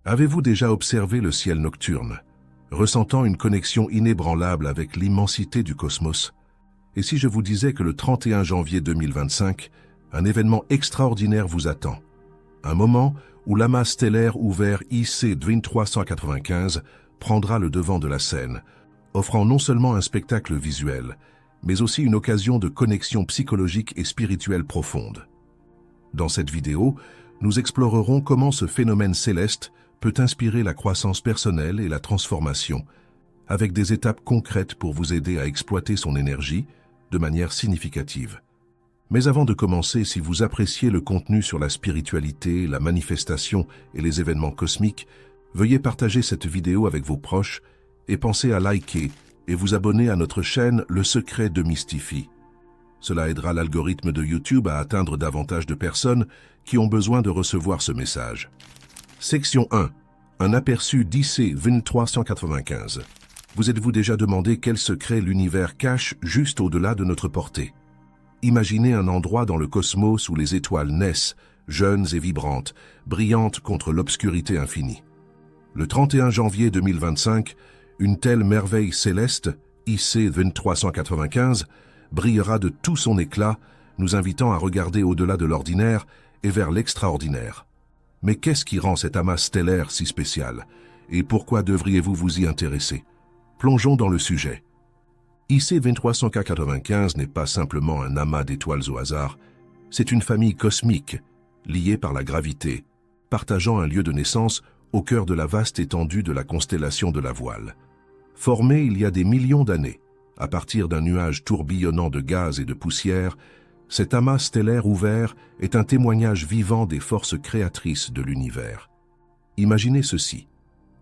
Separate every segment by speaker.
Speaker 1: Avez-vous déjà observé le ciel nocturne, ressentant une connexion inébranlable avec l'immensité du cosmos? Et si je vous disais que le 31 janvier 2025, un événement extraordinaire vous attend? Un moment où l'amas stellaire ouvert IC 2395 prendra le devant de la scène, offrant non seulement un spectacle visuel, mais aussi une occasion de connexion psychologique et spirituelle profonde. Dans cette vidéo, nous explorerons comment ce phénomène céleste peut inspirer la croissance personnelle et la transformation, avec des étapes concrètes pour vous aider à exploiter son énergie de manière significative. Mais avant de commencer, si vous appréciez le contenu sur la spiritualité, la manifestation et les événements cosmiques, veuillez partager cette vidéo avec vos proches et pensez à liker et vous abonner à notre chaîne Le Secret de Mystify. Cela aidera l'algorithme de YouTube à atteindre davantage de personnes qui ont besoin de recevoir ce message. Section 1. Un aperçu d'IC 2395. Vous êtes-vous déjà demandé quel secret l'univers cache juste au-delà de notre portée? Imaginez un endroit dans le cosmos où les étoiles naissent, jeunes et vibrantes, brillantes contre l'obscurité infinie. Le 31 janvier 2025, une telle merveille céleste, IC 2395, brillera de tout son éclat, nous invitant à regarder au-delà de l'ordinaire et vers l'extraordinaire. Mais qu'est-ce qui rend cet amas stellaire si spécial? Et pourquoi devriez-vous vous y intéresser? Plongeons dans le sujet. IC 2395 n'est pas simplement un amas d'étoiles au hasard, c'est une famille cosmique, liée par la gravité, partageant un lieu de naissance au cœur de la vaste étendue de la constellation de la Voile. Formée il y a des millions d'années, à partir d'un nuage tourbillonnant de gaz et de poussière, cet amas stellaire ouvert est un témoignage vivant des forces créatrices de l'univers. Imaginez ceci.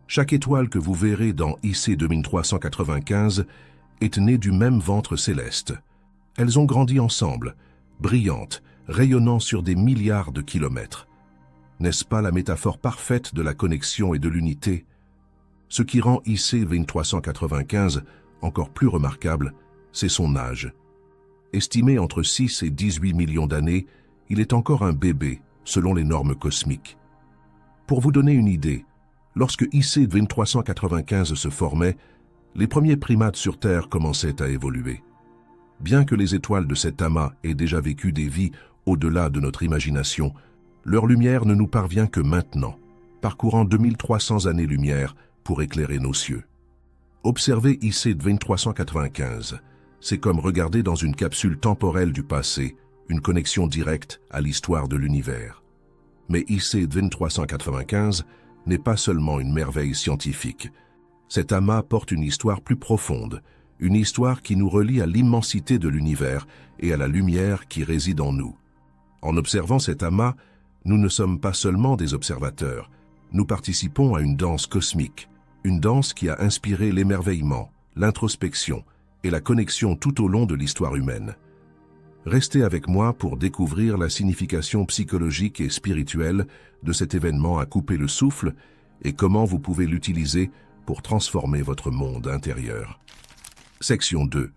Speaker 1: Chaque étoile que vous verrez dans IC 2395 est née du même ventre céleste. Elles ont grandi ensemble, brillantes, rayonnant sur des milliards de kilomètres. N'est-ce pas la métaphore parfaite de la connexion et de l'unité? Ce qui rend IC 2395 encore plus remarquable, c'est son âge. Estimé entre 6 et 18 millions d'années, il est encore un bébé, selon les normes cosmiques. Pour vous donner une idée, lorsque IC 2395 se formait, les premiers primates sur Terre commençaient à évoluer. Bien que les étoiles de cet amas aient déjà vécu des vies au-delà de notre imagination, leur lumière ne nous parvient que maintenant, parcourant 2300 années-lumière pour éclairer nos cieux. Observer IC 2395, c'est comme regarder dans une capsule temporelle du passé, une connexion directe à l'histoire de l'univers. Mais IC 2395 n'est pas seulement une merveille scientifique. Cet amas porte une histoire plus profonde, une histoire qui nous relie à l'immensité de l'univers et à la lumière qui réside en nous. En observant cet amas, nous ne sommes pas seulement des observateurs, nous participons à une danse cosmique, une danse qui a inspiré l'émerveillement, l'introspection et la connexion tout au long de l'histoire humaine. Restez avec moi pour découvrir la signification psychologique et spirituelle de cet événement à couper le souffle et comment vous pouvez l'utiliser pour transformer votre monde intérieur. Section 2.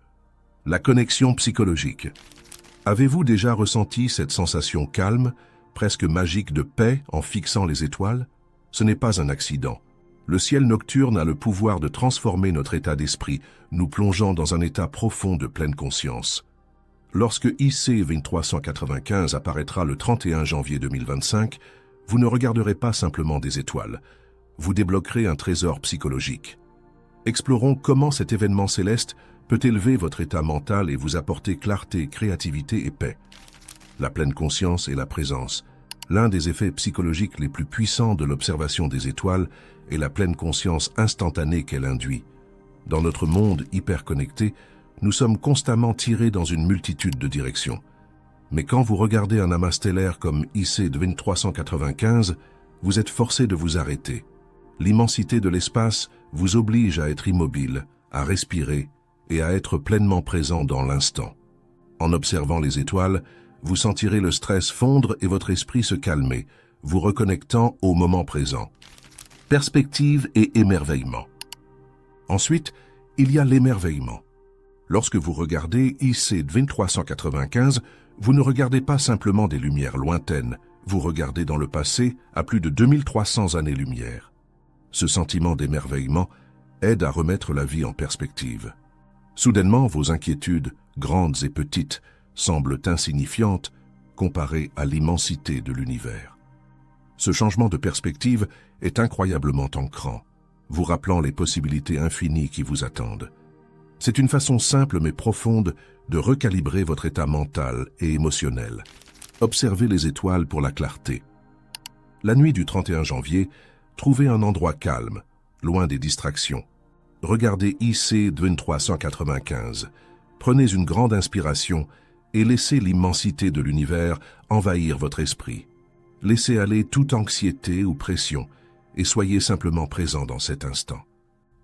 Speaker 1: La connexion psychologique. Avez-vous déjà ressenti cette sensation calme, presque magique de paix en fixant les étoiles? Ce n'est pas un accident. Le ciel nocturne a le pouvoir de transformer notre état d'esprit, nous plongeant dans un état profond de pleine conscience. Lorsque IC 2395 apparaîtra le 31 janvier 2025, vous ne regarderez pas simplement des étoiles. Vous débloquerez un trésor psychologique. Explorons comment cet événement céleste peut élever votre état mental et vous apporter clarté, créativité et paix. La pleine conscience et la présence. L'un des effets psychologiques les plus puissants de l'observation des étoiles est la pleine conscience instantanée qu'elle induit. Dans notre monde hyper connecté, nous sommes constamment tirés dans une multitude de directions. Mais quand vous regardez un amas stellaire comme IC 2395, vous êtes forcé de vous arrêter. L'immensité de l'espace vous oblige à être immobile, à respirer et à être pleinement présent dans l'instant. En observant les étoiles, vous sentirez le stress fondre et votre esprit se calmer, vous reconnectant au moment présent. Perspective et émerveillement. Ensuite, il y a l'émerveillement. Lorsque vous regardez IC 2395, vous ne regardez pas simplement des lumières lointaines, vous regardez dans le passé à plus de 2300 années-lumière. Ce sentiment d'émerveillement aide à remettre la vie en perspective. Soudainement, vos inquiétudes, grandes et petites, semblent insignifiantes comparées à l'immensité de l'univers. Ce changement de perspective est incroyablement ancrant, vous rappelant les possibilités infinies qui vous attendent. C'est une façon simple mais profonde de recalibrer votre état mental et émotionnel. Observez les étoiles pour la clarté. La nuit du 31 janvier, trouvez un endroit calme, loin des distractions. Regardez IC 2395. Prenez une grande inspiration et laissez l'immensité de l'univers envahir votre esprit. Laissez aller toute anxiété ou pression et soyez simplement présent dans cet instant.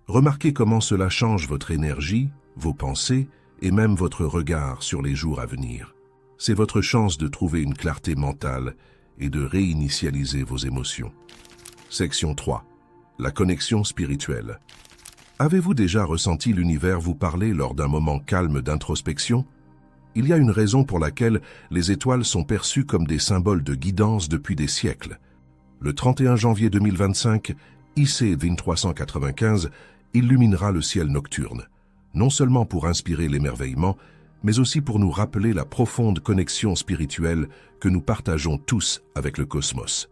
Speaker 1: Remarquez comment cela change votre énergie, vos pensées et même votre regard sur les jours à venir. C'est votre chance de trouver une clarté mentale et de réinitialiser vos émotions. Section 3. La connexion spirituelle. Avez-vous déjà ressenti l'univers vous parler lors d'un moment calme d'introspection? Il y a une raison pour laquelle les étoiles sont perçues comme des symboles de guidance depuis des siècles. Le 31 janvier 2025, IC 2395 illuminera le ciel nocturne, non seulement pour inspirer l'émerveillement, mais aussi pour nous rappeler la profonde connexion spirituelle que nous partageons tous avec le cosmos.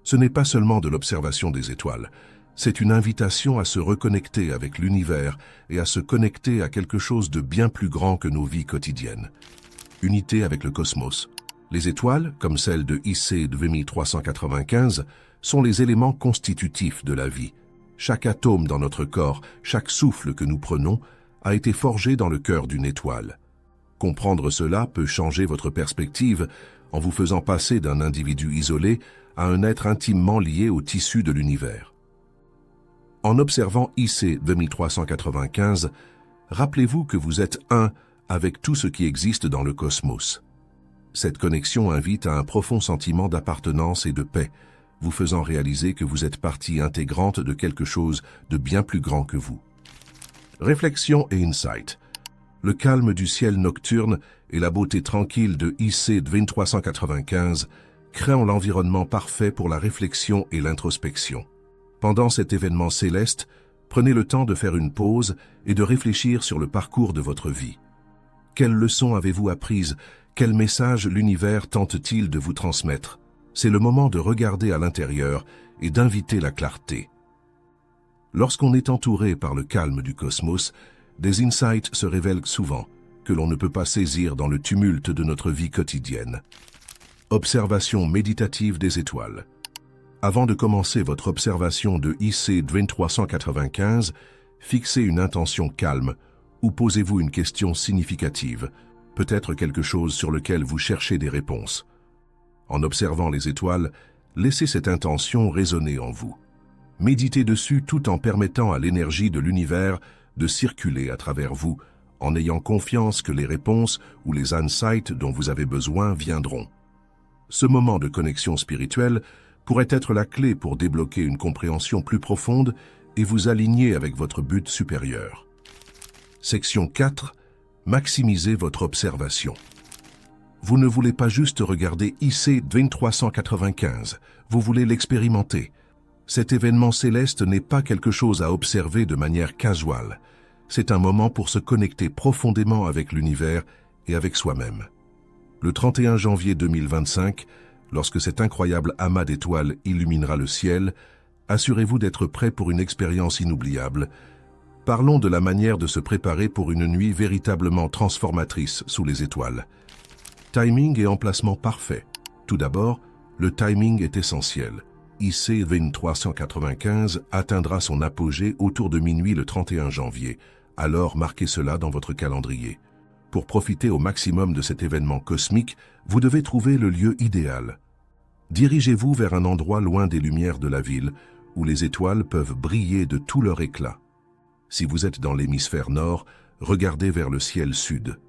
Speaker 1: Ce n'est pas seulement de l'observation des étoiles, c'est une invitation à se reconnecter avec l'univers et à se connecter à quelque chose de bien plus grand que nos vies quotidiennes. Unité avec le cosmos. Les étoiles, comme celles de IC 2395, sont les éléments constitutifs de la vie. Chaque atome dans notre corps, chaque souffle que nous prenons, a été forgé dans le cœur d'une étoile. Comprendre cela peut changer votre perspective en vous faisant passer d'un individu isolé à un être intimement lié au tissu de l'univers. En observant IC 2395, rappelez-vous que vous êtes un avec tout ce qui existe dans le cosmos. Cette connexion invite à un profond sentiment d'appartenance et de paix, vous faisant réaliser que vous êtes partie intégrante de quelque chose de bien plus grand que vous. Réflexion et insight. Le calme du ciel nocturne et la beauté tranquille de IC 2395 créent l'environnement parfait pour la réflexion et l'introspection. Pendant cet événement céleste, prenez le temps de faire une pause et de réfléchir sur le parcours de votre vie. Quelles leçons avez-vous apprises? Quel message l'univers tente-t-il de vous transmettre? C'est le moment de regarder à l'intérieur et d'inviter la clarté. Lorsqu'on est entouré par le calme du cosmos, des insights se révèlent souvent, que l'on ne peut pas saisir dans le tumulte de notre vie quotidienne. Observation méditative des étoiles. Avant de commencer votre observation de IC 2395, fixez une intention calme ou posez-vous une question significative, peut-être quelque chose sur lequel vous cherchez des réponses. En observant les étoiles, laissez cette intention résonner en vous. Méditez dessus tout en permettant à l'énergie de l'univers de circuler à travers vous, en ayant confiance que les réponses ou les insights dont vous avez besoin viendront. Ce moment de connexion spirituelle pourrait être la clé pour débloquer une compréhension plus profonde et vous aligner avec votre but supérieur. Section 4. Maximisez votre observation. Vous ne voulez pas juste regarder IC 2395, vous voulez l'expérimenter. Cet événement céleste n'est pas quelque chose à observer de manière casuale. C'est un moment pour se connecter profondément avec l'univers et avec soi-même. Le 31 janvier 2025, lorsque cet incroyable amas d'étoiles illuminera le ciel, assurez-vous d'être prêt pour une expérience inoubliable. Parlons de la manière de se préparer pour une nuit véritablement transformatrice sous les étoiles. Timing et emplacement parfait. Tout d'abord, le timing est essentiel. IC 2395 atteindra son apogée autour de minuit le 31 janvier, alors marquez cela dans votre calendrier. Pour profiter au maximum de cet événement cosmique, vous devez trouver le lieu idéal. Dirigez-vous vers un endroit loin des lumières de la ville, où les étoiles peuvent briller de tout leur éclat. Si vous êtes dans l'hémisphère nord, regardez vers le ciel sud.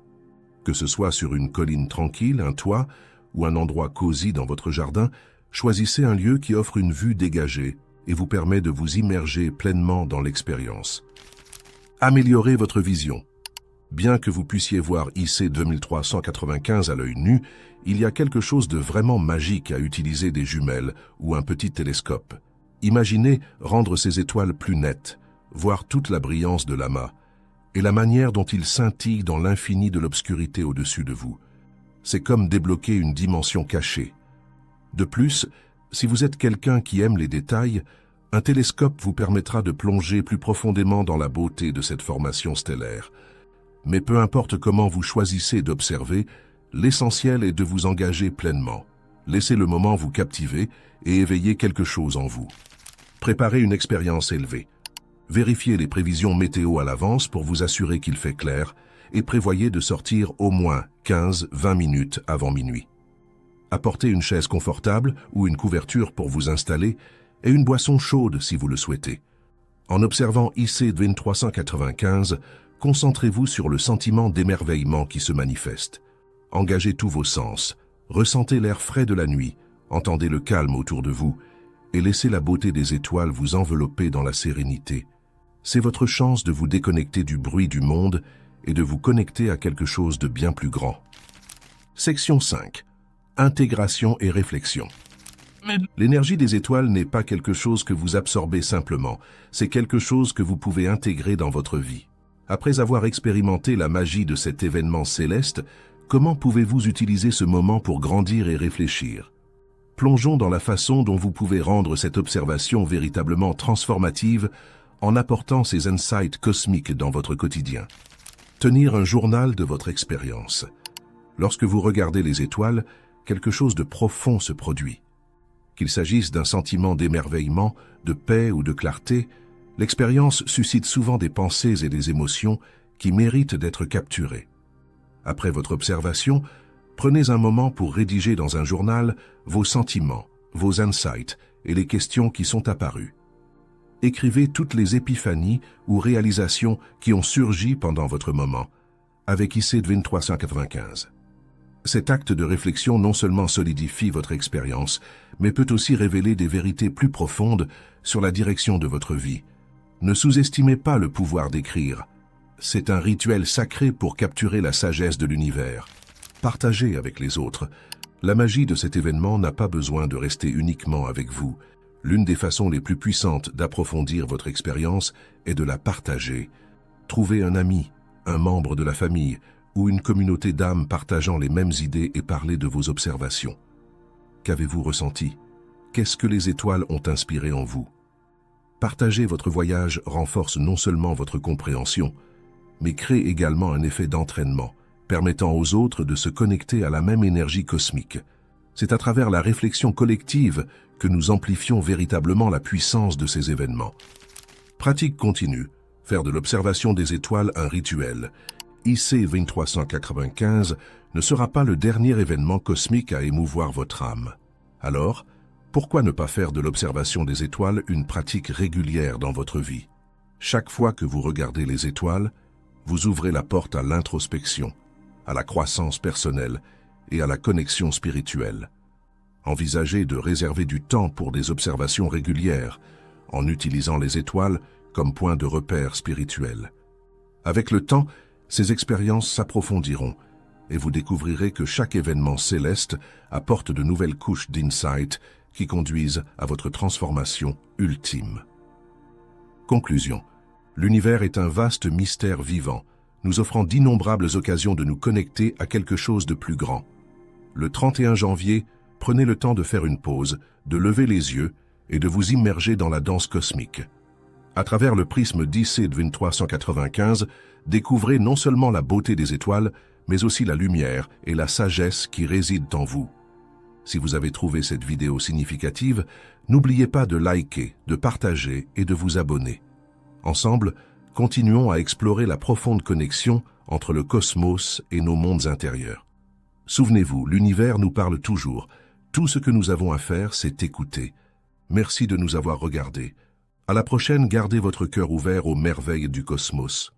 Speaker 1: Que ce soit sur une colline tranquille, un toit, ou un endroit cosy dans votre jardin, choisissez un lieu qui offre une vue dégagée et vous permet de vous immerger pleinement dans l'expérience. Améliorez votre vision. Bien que vous puissiez voir IC 2395 à l'œil nu, il y a quelque chose de vraiment magique à utiliser des jumelles ou un petit télescope. Imaginez rendre ces étoiles plus nettes, voir toute la brillance de l'amas, et la manière dont il scintille dans l'infini de l'obscurité au-dessus de vous. C'est comme débloquer une dimension cachée. De plus, si vous êtes quelqu'un qui aime les détails, un télescope vous permettra de plonger plus profondément dans la beauté de cette formation stellaire. Mais peu importe comment vous choisissez d'observer, l'essentiel est de vous engager pleinement. Laissez le moment vous captiver et éveiller quelque chose en vous. Préparez une expérience élevée. Vérifiez les prévisions météo à l'avance pour vous assurer qu'il fait clair et prévoyez de sortir au moins 15-20 minutes avant minuit. Apportez une chaise confortable ou une couverture pour vous installer et une boisson chaude si vous le souhaitez. En observant IC 2395, concentrez-vous sur le sentiment d'émerveillement qui se manifeste. Engagez tous vos sens, ressentez l'air frais de la nuit, entendez le calme autour de vous et laissez la beauté des étoiles vous envelopper dans la sérénité. C'est votre chance de vous déconnecter du bruit du monde et de vous connecter à quelque chose de bien plus grand. Section 5. Intégration et réflexion. L'énergie des étoiles n'est pas quelque chose que vous absorbez simplement, c'est quelque chose que vous pouvez intégrer dans votre vie. Après avoir expérimenté la magie de cet événement céleste, comment pouvez-vous utiliser ce moment pour grandir et réfléchir? Plongeons dans la façon dont vous pouvez rendre cette observation véritablement transformative en apportant ces insights cosmiques dans votre quotidien. Tenir un journal de votre expérience. Lorsque vous regardez les étoiles, quelque chose de profond se produit. Qu'il s'agisse d'un sentiment d'émerveillement, de paix ou de clarté, l'expérience suscite souvent des pensées et des émotions qui méritent d'être capturées. Après votre observation, prenez un moment pour rédiger dans un journal vos sentiments, vos insights et les questions qui sont apparues. Écrivez toutes les épiphanies ou réalisations qui ont surgi pendant votre moment, avec IC 2395. Cet acte de réflexion non seulement solidifie votre expérience, mais peut aussi révéler des vérités plus profondes sur la direction de votre vie. Ne sous-estimez pas le pouvoir d'écrire. C'est un rituel sacré pour capturer la sagesse de l'univers. Partagez avec les autres. La magie de cet événement n'a pas besoin de rester uniquement avec vous. L'une des façons les plus puissantes d'approfondir votre expérience est de la partager. Trouvez un ami, un membre de la famille ou une communauté d'âmes partageant les mêmes idées et parlez de vos observations. Qu'avez-vous ressenti? Qu'est-ce que les étoiles ont inspiré en vous? Partager votre voyage renforce non seulement votre compréhension, mais crée également un effet d'entraînement, permettant aux autres de se connecter à la même énergie cosmique. C'est à travers la réflexion collective que nous amplifions véritablement la puissance de ces événements. Pratique continue. Faire de l'observation des étoiles un rituel. IC 2395 ne sera pas le dernier événement cosmique à émouvoir votre âme. Alors, pourquoi ne pas faire de l'observation des étoiles une pratique régulière dans votre vie? Chaque fois que vous regardez les étoiles, vous ouvrez la porte à l'introspection, à la croissance personnelle et à la connexion spirituelle. Envisagez de réserver du temps pour des observations régulières, en utilisant les étoiles comme point de repère spirituel. Avec le temps, ces expériences s'approfondiront et vous découvrirez que chaque événement céleste apporte de nouvelles couches d'insight qui conduisent à votre transformation ultime. Conclusion. L'univers est un vaste mystère vivant, nous offrant d'innombrables occasions de nous connecter à quelque chose de plus grand. Le 31 janvier, prenez le temps de faire une pause, de lever les yeux et de vous immerger dans la danse cosmique. À travers le prisme d'IC 2395, découvrez non seulement la beauté des étoiles, mais aussi la lumière et la sagesse qui résident en vous. Si vous avez trouvé cette vidéo significative, n'oubliez pas de liker, de partager et de vous abonner. Ensemble, continuons à explorer la profonde connexion entre le cosmos et nos mondes intérieurs. Souvenez-vous, l'univers nous parle toujours. Tout ce que nous avons à faire, c'est écouter. Merci de nous avoir regardés. À la prochaine, gardez votre cœur ouvert aux merveilles du cosmos.